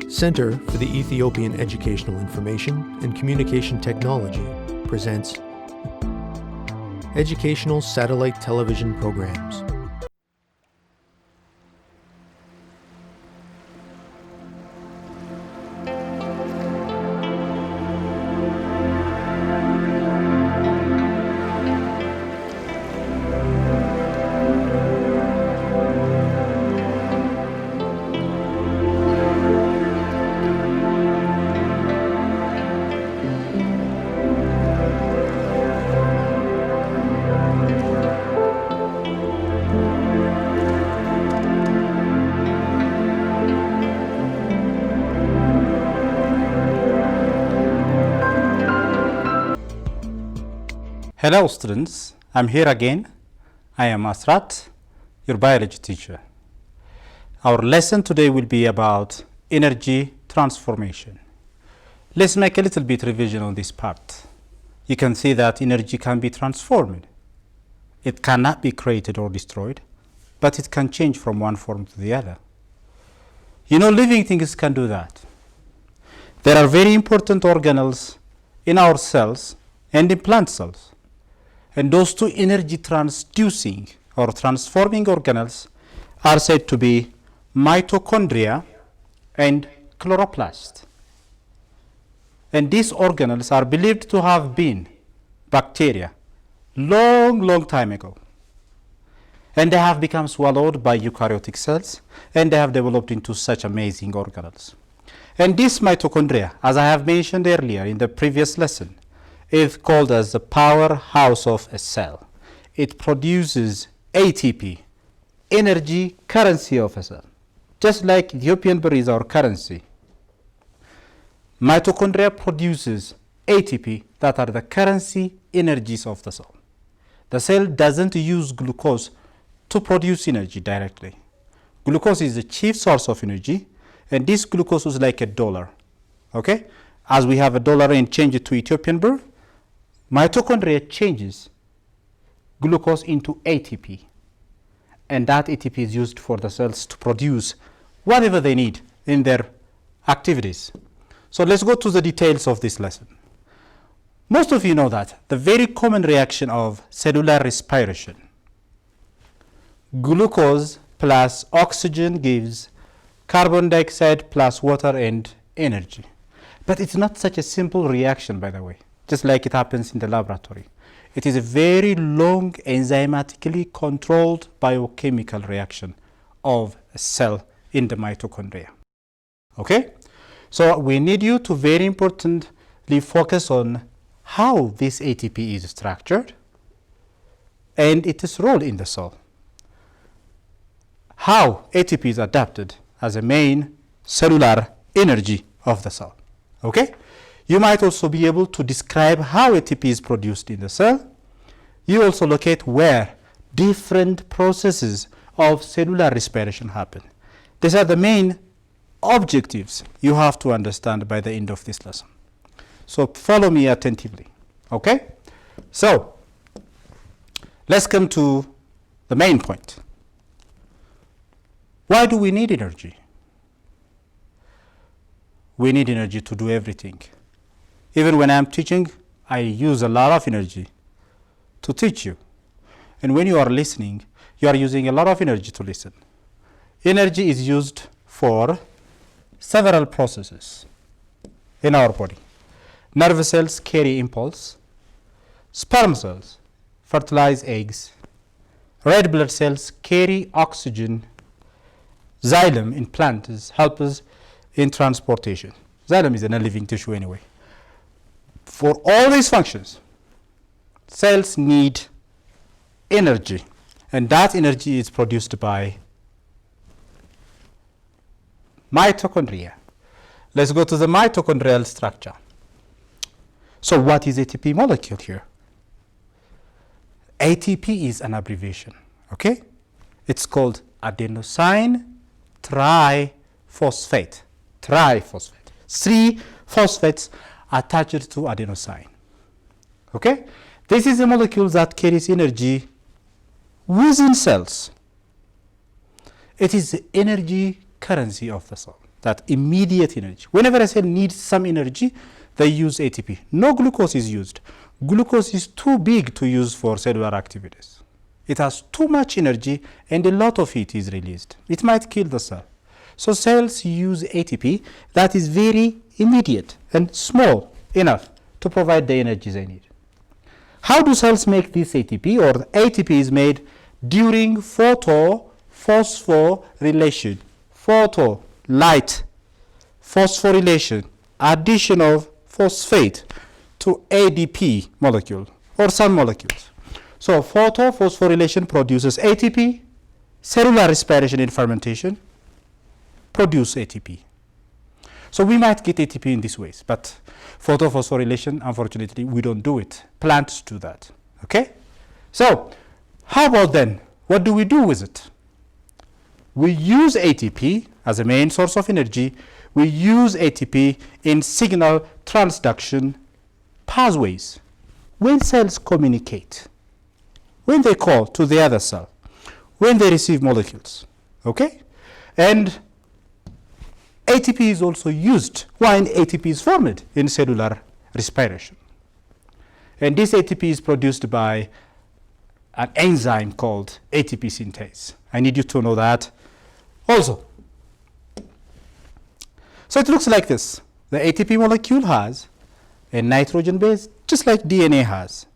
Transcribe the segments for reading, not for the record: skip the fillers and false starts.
Center for the Ethiopian Educational Information and Communication Technology presents Educational Satellite Television Programs. Hello students, I'm here again. I am Asrat, your biology teacher. Our lesson today will be about energy transformation. Let's make a little bit revision on this part. You can see that energy can be transformed. It cannot be created or destroyed, but it can change from one form to the other. You know, living things can do that. There are very important organelles in our cells and in plant cells. And those two energy transducing or transforming organelles are said to be mitochondria and chloroplast. And these organelles are believed to have been bacteria long time ago. And they have become swallowed by eukaryotic cells, and they have developed into such amazing organelles. And this mitochondria, as I have mentioned earlier in the previous lesson, is called as the powerhouse of a cell. It produces ATP, energy currency of a cell. Just like Ethiopian birr is our currency, mitochondria produces ATP that are the currency energies of the cell. The cell doesn't use glucose to produce energy directly. Glucose is the chief source of energy, and this glucose is like $1. Okay? As we have $1 and change it to Ethiopian birr, mitochondria changes glucose into ATP, and that ATP is used for the cells to produce whatever they need in their activities. So let's go to the details of this lesson. Most of you know that the very common reaction of cellular respiration, glucose plus oxygen gives carbon dioxide plus water and energy. But it's not such a simple reaction, by the way, just like it happens in the laboratory. It is a very long, enzymatically controlled biochemical reaction of a cell in the mitochondria. Okay? So we need you to very importantly focus on how this ATP is structured and its role in the cell. How ATP is adapted as a main cellular energy of the cell. Okay? You might also be able to describe how ATP is produced in the cell. You also locate where different processes of cellular respiration happen. These are the main objectives you have to understand by the end of this lesson. So follow me attentively. Okay? So let's come to the main point. Why do we need energy? We need energy to do everything. Even when I'm teaching, I use a lot of energy to teach you. And when you are listening, you are using a lot of energy to listen. Energy is used for several processes in our body. Nerve cells carry impulse. Sperm cells fertilize eggs. Red blood cells carry oxygen. Xylem in plants helps us in transportation. Xylem is a non-living tissue anyway. For all these functions, cells need energy, and that energy is produced by mitochondria. Let's go to the mitochondrial structure. So what is ATP molecule here? ATP is an abbreviation, okay? It's called adenosine triphosphate. Triphosphate. 3 phosphates attached to adenosine. Okay? This is a molecule that carries energy within cells. It is the energy currency of the cell. that immediate energy. Whenever a cell needs some energy, they use ATP. No glucose is used. Glucose is too big to use for cellular activities. It has too much energy and a lot of heat is released. It might kill the cell. So cells use ATP that is very immediate and small enough to provide the energy they need. How do cells make this ATP? Or the ATP is made during photophosphorylation. Photo, light, phosphorylation, addition of phosphate to ADP molecule or some molecules. So photophosphorylation produces ATP, cellular respiration and fermentation produce ATP. So we might get ATP in these ways, but photophosphorylation, unfortunately, we don't do it. Plants do that, okay? So how about then, what do we do with it? We use ATP as a main source of energy. We use ATP in signal transduction pathways. When cells communicate, when they call to the other cell, when they receive molecules, okay? And ATP is also used when ATP is formed in cellular respiration. And this ATP is produced by an enzyme called ATP synthase. I need you to know that also. So it looks like this. The ATP molecule has a nitrogen base, just like DNA has,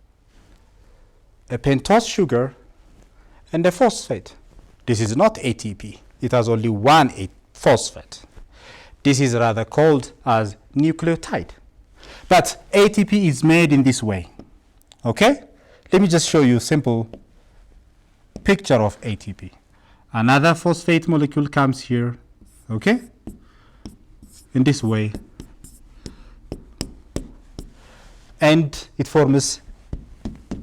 a pentose sugar, and a phosphate. This is not ATP. It has only one phosphate. This is rather called as nucleotide. But ATP is made in this way. Okay? Let me just show you a simple picture of ATP. Another phosphate molecule comes here, okay? In this way. And it forms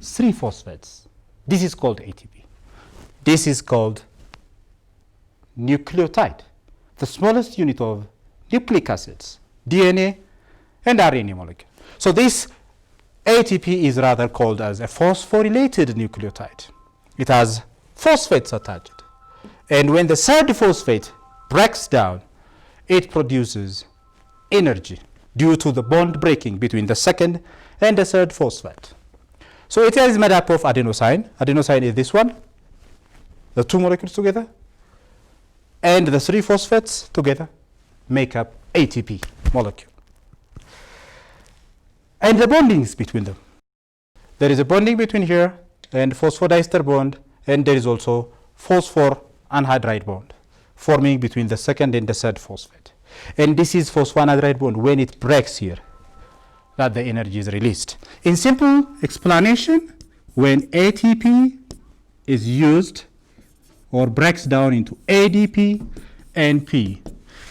3 phosphates. This is called ATP. This is called nucleotide, the smallest unit of nucleic acids, DNA and RNA molecule. So this ATP is rather called as a phosphorylated nucleotide. It has phosphates attached. And when the third phosphate breaks down, it produces energy due to the bond breaking between the second and the third phosphate. So it is made up of adenosine. Adenosine is this one, the 2 molecules together, and the 3 phosphates together make up ATP molecule. And the bondings between them. There is a bonding between here and phosphodiester bond, and there is also phosphor anhydride bond forming between the second and the third phosphate. And this is phosphoanhydride bond. When it breaks here, that the energy is released. In simple explanation, when ATP is used or breaks down into ADP and P,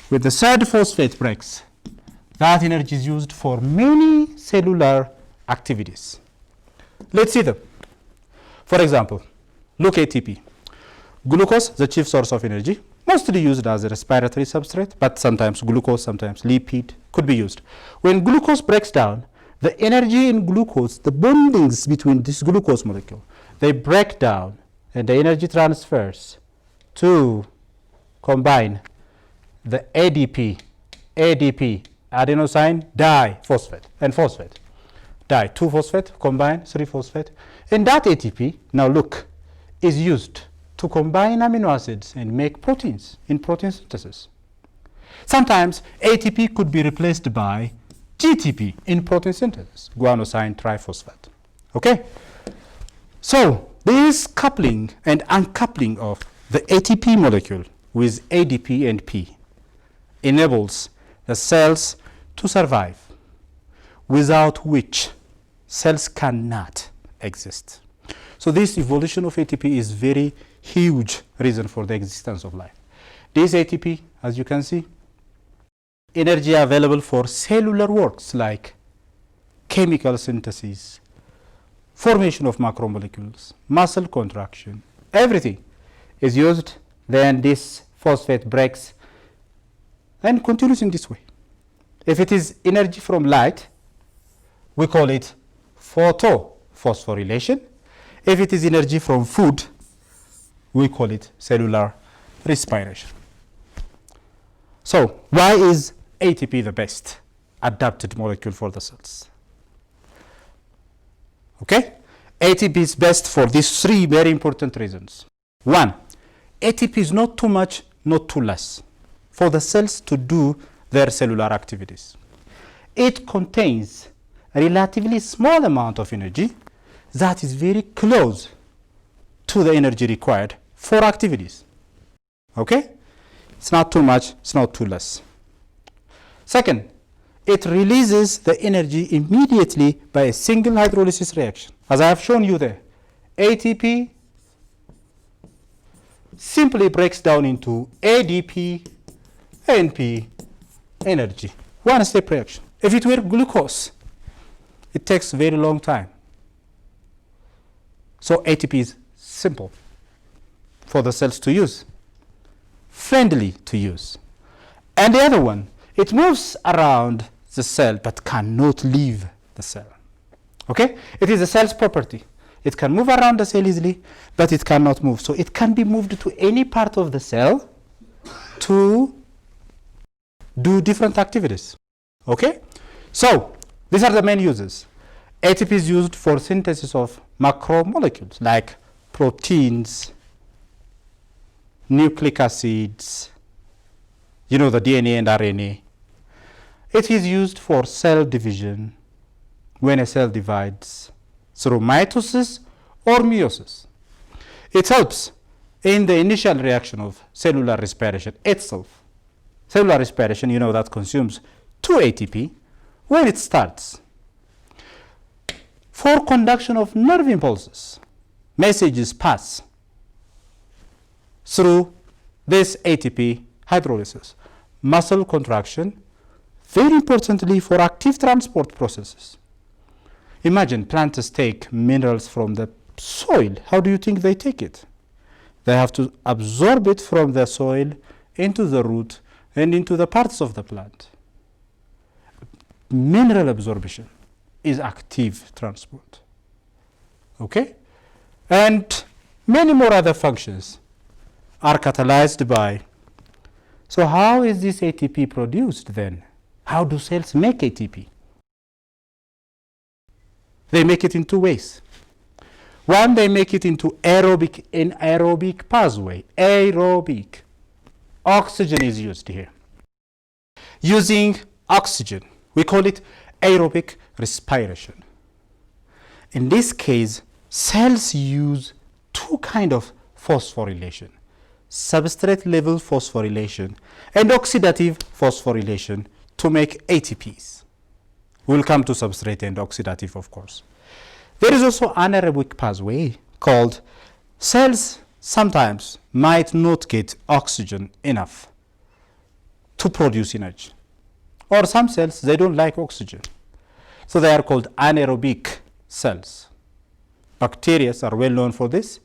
when the third phosphate breaks, that energy is used for many cellular activities. Let's see them. For example, look ATP. Glucose, the chief source of energy, mostly used as a respiratory substrate, but sometimes glucose, sometimes lipid could be used. When glucose breaks down, the energy in glucose, the bondings between this glucose molecule, they break down and the energy transfers to combine the ADP, adenosine diphosphate, and phosphate. 2 phosphate, combine 3 phosphate. And that ATP, now look, is used to combine amino acids and make proteins in protein synthesis. Sometimes ATP could be replaced by GTP in protein synthesis, guanosine triphosphate. Okay? So this coupling and uncoupling of the ATP molecule with ADP and P enables the cells to survive, without which cells cannot exist. So this evolution of ATP is very huge reason for the existence of life. This ATP, as you can see, energy available for cellular works like chemical synthesis, formation of macromolecules, muscle contraction, everything is used. Then this phosphate breaks and continues in this way. If it is energy from light, we call it photophosphorylation. If it is energy from food, we call it cellular respiration. So why is ATP the best adapted molecule for the cells? Okay, ATP is best for these three very important reasons. One, ATP is not too much, not too less for the cells to do their cellular activities. It contains a relatively small amount of energy that is very close to the energy required for activities. Okay? It's not too much, it's not too less. Second, it releases the energy immediately by a single hydrolysis reaction. As I have shown you there, ATP simply breaks down into ADP, NP, energy. One-step reaction. If it were glucose, it takes a very long time. So ATP is simple for the cells to use, friendly to use. And the other one, it moves around the cell but cannot leave the cell. Okay? It is a cell's property. It can move around the cell easily, but it cannot move. So it can be moved to any part of the cell to do different activities. Okay? So these are the main uses. ATP is used for synthesis of macromolecules like proteins, nucleic acids, the DNA and RNA. It is used for cell division when a cell divides through mitosis or meiosis. It helps in the initial reaction of cellular respiration itself. Cellular respiration, that consumes 2 ATP when it starts. For conduction of nerve impulses, messages pass through this ATP hydrolysis. Muscle contraction, very importantly for active transport processes. Imagine plants take minerals from the soil. How do you think they take it? They have to absorb it from the soil into the root and into the parts of the plant. Mineral absorption is active transport. Okay? And many more other functions are catalyzed by. So how is this ATP produced then? How do cells make ATP? They make it in 2 ways. One, they make it into anaerobic pathway. Aerobic. Oxygen is used here. Using oxygen, we call it aerobic respiration. In this case, cells use 2 kinds of phosphorylation: substrate level phosphorylation and oxidative phosphorylation to make ATPs. We'll come to substrate and oxidative, of course. There is also an anaerobic pathway called cells sometimes might not get oxygen enough to produce energy. Or some cells, they don't like oxygen. So they are called anaerobic cells. Bacteria are well known for this.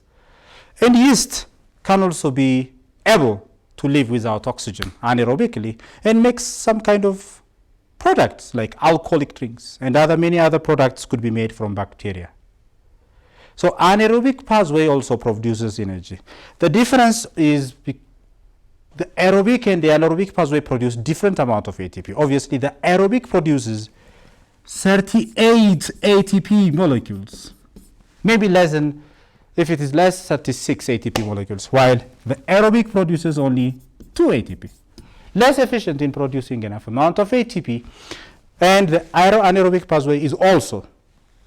And yeast can also be able to live without oxygen anaerobically and make some kind of products like alcoholic drinks and many other products could be made from bacteria. So anaerobic pathway also produces energy. The difference is the aerobic and the anaerobic pathway produce different amount of ATP. Obviously, the aerobic produces 38 ATP molecules, maybe less than, if it is less, 36 ATP molecules, while the aerobic produces only 2 ATP. Less efficient in producing enough amount of ATP, and the anaerobic pathway is also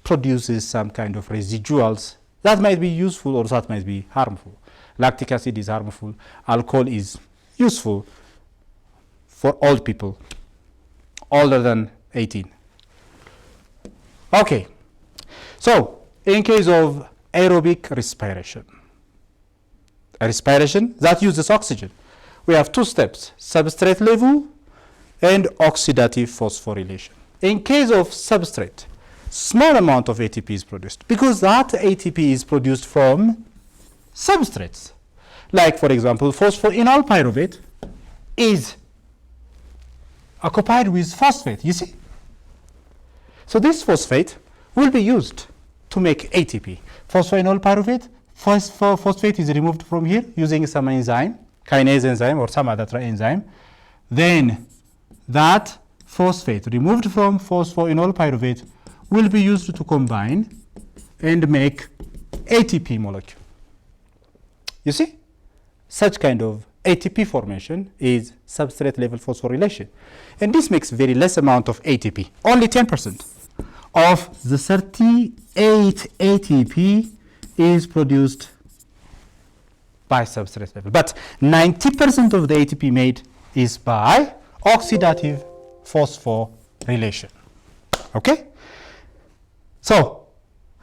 produces some kind of residuals that might be useful or that might be harmful. Lactic acid is harmful. Alcohol is useful for old people, older than 18. Okay, so in case of aerobic respiration, a respiration that uses oxygen, we have 2 steps: substrate level and oxidative phosphorylation. In case of substrate, small amount of ATP is produced because that ATP is produced from substrates. Like, for example, phosphoenol pyruvate is occupied with phosphate, you see? So this phosphate will be used to make ATP. Phosphoenol pyruvate, phosphate is removed from here using some enzyme, kinase enzyme or some other enzyme. then that phosphate removed from phosphoenol pyruvate will be used to combine and make ATP molecule. You see, such kind of ATP formation is substrate level phosphorylation. And this makes very less amount of ATP. Only 10% of the 38 ATP is produced by substrate level. But 90% of the ATP made is by oxidative phosphorylation. Okay? So,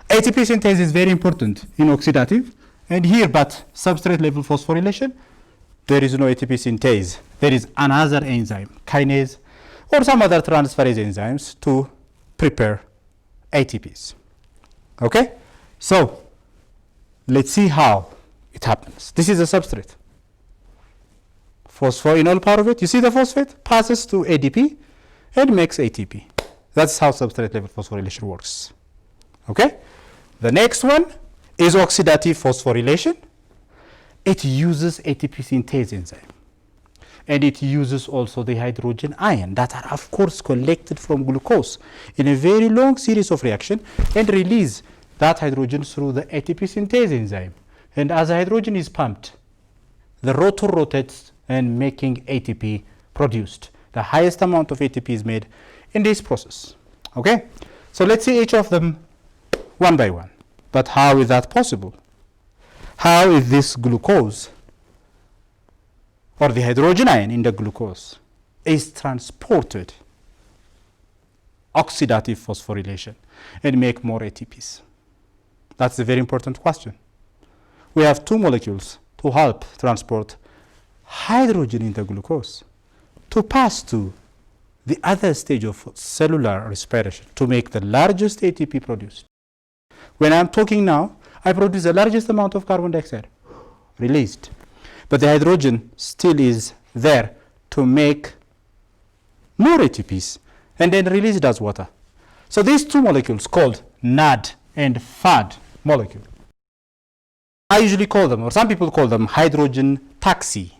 ATP synthase is very important in oxidative. And here, but substrate level phosphorylation, there is no ATP synthase. There is another enzyme, kinase, or some other transferase enzymes to prepare ATPs. Okay? So, let's see how it happens. This is a substrate. Phosphoenol pyruvate, you see the phosphate passes to ADP and makes ATP. That's how substrate level phosphorylation works. Okay? The next one is oxidative phosphorylation. It uses ATP synthase enzyme. And it uses also the hydrogen ion that are of course collected from glucose in a very long series of reaction and release that hydrogen through the ATP synthase enzyme. And as the hydrogen is pumped, the rotor rotates and making ATP produced. The highest amount of ATP is made in this process. Okay? So let's see each of them one by one. But how is that possible? How is this glucose or the hydrogen ion in the glucose is transported oxidative phosphorylation and make more ATPs? That's a very important question. We have two molecules to help transport hydrogen in the glucose to pass to the other stage of cellular respiration to make the largest ATP produced. When I'm talking now, I produce the largest amount of carbon dioxide released. But the hydrogen still is there to make more ATPs and then released as water. So these two molecules called NAD and FAD molecule. I usually call them, or some people call them, hydrogen taxi.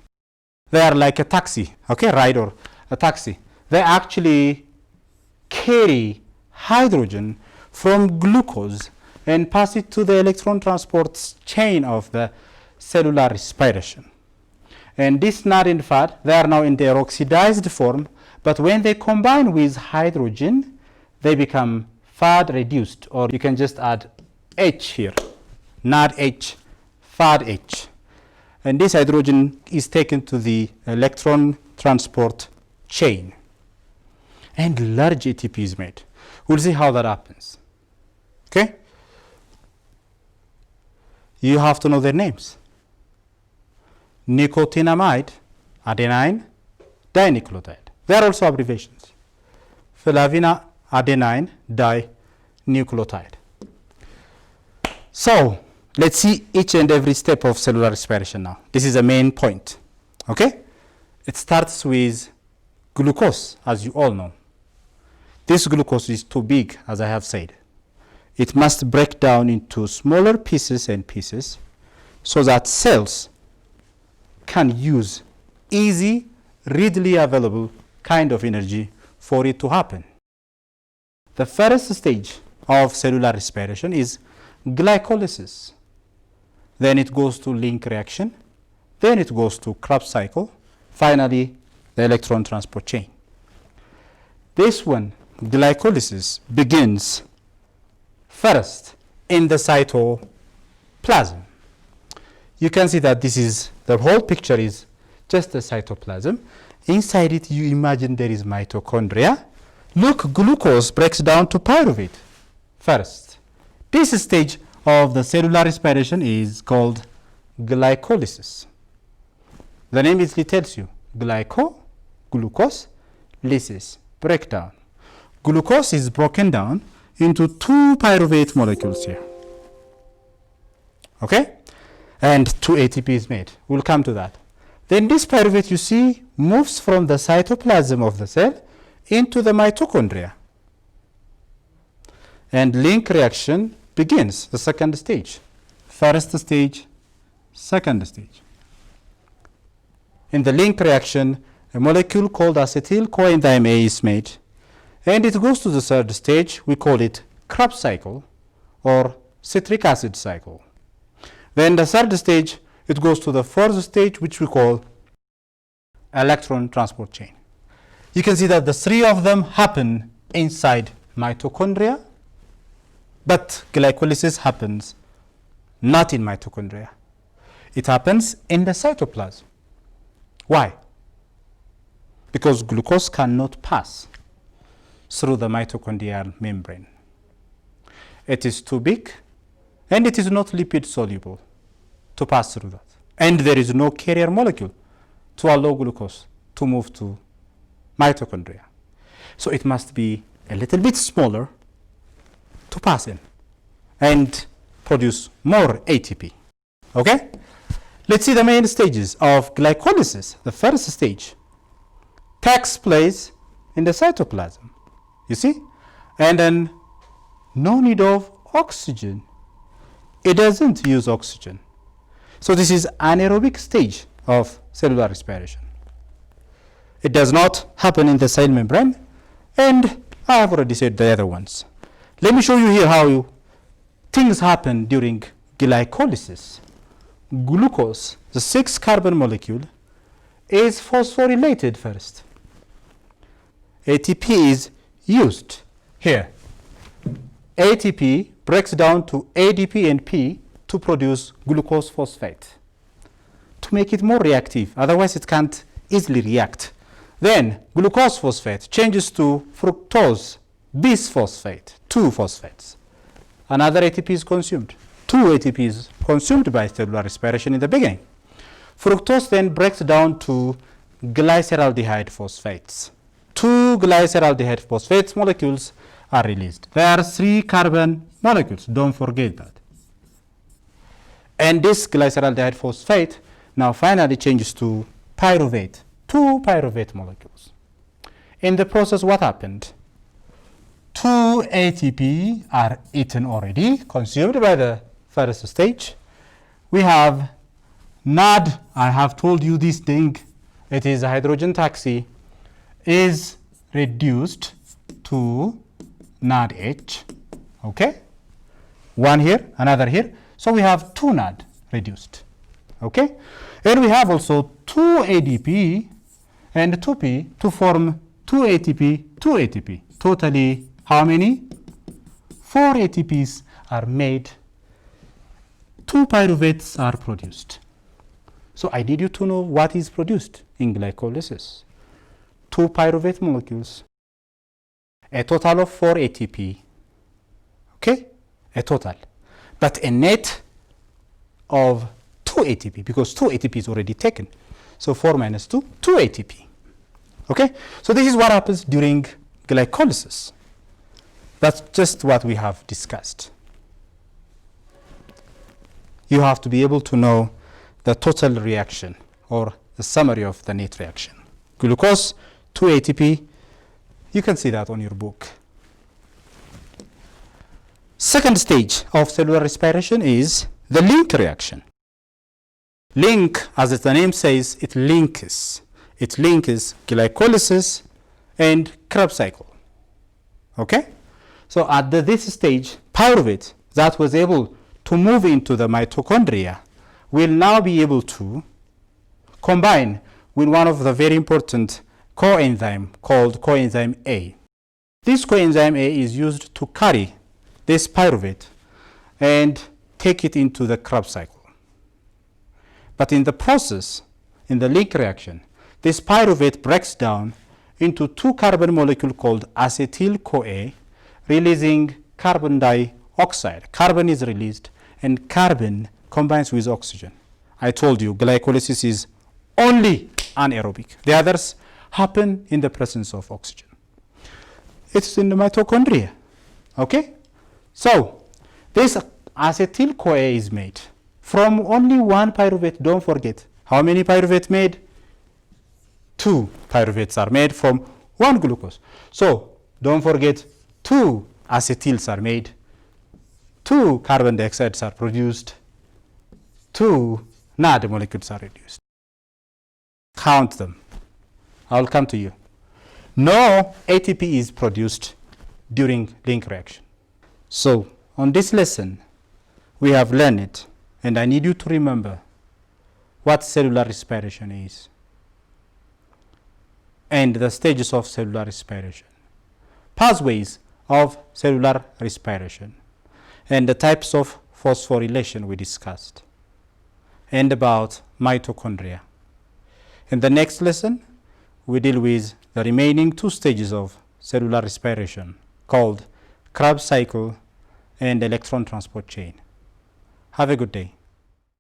They are like a taxi, okay, ride or a taxi. They actually carry hydrogen from glucose and pass it to the electron transport chain of the cellular respiration. And this NAD and FAD, they are now in their oxidized form, but when they combine with hydrogen, they become FAD reduced, or you can just add H here, NAD H, FAD H. And this hydrogen is taken to the electron transport chain. And large ATP is made. We'll see how that happens. Okay? You have to know their names. Nicotinamide, adenine, dinucleotide. They are also abbreviations. Flavina, adenine, dinucleotide. So, let's see each and every step of cellular respiration now. This is the main point. Okay? It starts with glucose, as you all know. This glucose is too big, as I have said. It must break down into smaller pieces and pieces so that cells can use easy, readily available kind of energy for it to happen. The first stage of cellular respiration is glycolysis. Then it goes to link reaction. Then it goes to Krebs cycle. Finally, the electron transport chain. This one, glycolysis, begins first in the cytoplasm. You can see that this is, the whole picture is just the cytoplasm. Inside it, you imagine there is mitochondria. Look, glucose breaks down to pyruvate first. This stage of the cellular respiration is called glycolysis. The name easily tells you, glucose, lysis, breakdown. Glucose is broken down into two pyruvate molecules here. Okay? And two ATP is made. We'll come to that. Then this pyruvate, you see, moves from the cytoplasm of the cell into the mitochondria. And link reaction begins, the second stage. First stage, second stage. In the link reaction, a molecule called acetyl coenzyme A is made, and it goes to the third stage. We call it Krebs cycle or citric acid cycle. Then the third stage, it goes to the fourth stage, which we call electron transport chain. You can see that the three of them happen inside mitochondria, but glycolysis happens not in mitochondria. It happens in the cytoplasm. Why? Because glucose cannot pass through the mitochondrial membrane. It is too big, and it is not lipid soluble to pass through that. And there is no carrier molecule to allow glucose to move to mitochondria. So it must be a little bit smaller to pass in and produce more ATP. Okay? Let's see the main stages of glycolysis. The first stage takes place in the cytoplasm. You see? And then no need of oxygen. It doesn't use oxygen. So this is anaerobic stage of cellular respiration. It does not happen in the cell membrane, and I have already said the other ones. Let me show you here how things happen during glycolysis. Glucose, the 6-carbon molecule, is phosphorylated first. ATP is used here. ATP breaks down to ADP and P to produce glucose phosphate to make it more reactive. Otherwise, it can't easily react. Then glucose phosphate changes to fructose bisphosphate, 2 phosphates. Another ATP is consumed. 2 ATPs consumed by cellular respiration in the beginning. Fructose then breaks down to glyceraldehyde phosphates. 2 glyceraldehyde phosphates molecules are released. There are 3 carbon molecules. Don't forget that. And this glyceraldehyde phosphate now finally changes to pyruvate. 2 pyruvate molecules. In the process, what happened? 2 ATP are eaten already, consumed by the first stage. We have NAD. I have told you this thing. It is a hydrogen taxi, is reduced to NADH. Okay? One here, another here. So we have 2 NAD reduced. Okay? And we have also 2 ADP and 2 P to form 2 ATP, 2 ATP. Totally, how many? 4 ATPs are made. 2 pyruvates are produced. So I need you to know what is produced in glycolysis. 2 pyruvate molecules, a total of 4 ATP. Okay? A total. But a net of 2 ATP, because 2 ATP is already taken. So 4 minus 2, 2 ATP. Okay? So this is what happens during glycolysis. That's just what we have discussed. You have to be able to know the total reaction or the summary of the net reaction. Glucose, 2 ATP. You can see that on your book. Second stage of cellular respiration is the link reaction. Link, as the name says, it links. It links glycolysis and Krebs cycle. Okay? So at this stage, pyruvate that was able to move into the mitochondria will now be able to combine with one of the very important coenzyme called coenzyme A. This coenzyme A is used to carry this pyruvate and take it into the Krebs cycle. But in the process, in the link reaction, this pyruvate breaks down into 2 carbon molecule called acetyl-CoA, releasing carbon dioxide. Carbon is released and carbon combines with oxygen. I told you glycolysis is only anaerobic. The others happen in the presence of oxygen. It's in the mitochondria. Okay? So this acetyl-CoA is made from only 1 pyruvate. Don't forget. How many pyruvate made? 2 pyruvates are made from 1 glucose. So don't forget, 2 acetyls are made, 2 carbon dioxides are produced, 2 NAD molecules are reduced. Count them. I'll come to you. No ATP is produced during link reaction. So on this lesson, we have learned it, and I need you to remember what cellular respiration is and the stages of cellular respiration, pathways of cellular respiration, and the types of phosphorylation we discussed, and about mitochondria. In the next lesson, we deal with the remaining two stages of cellular respiration called Krebs cycle and electron transport chain. Have a good day.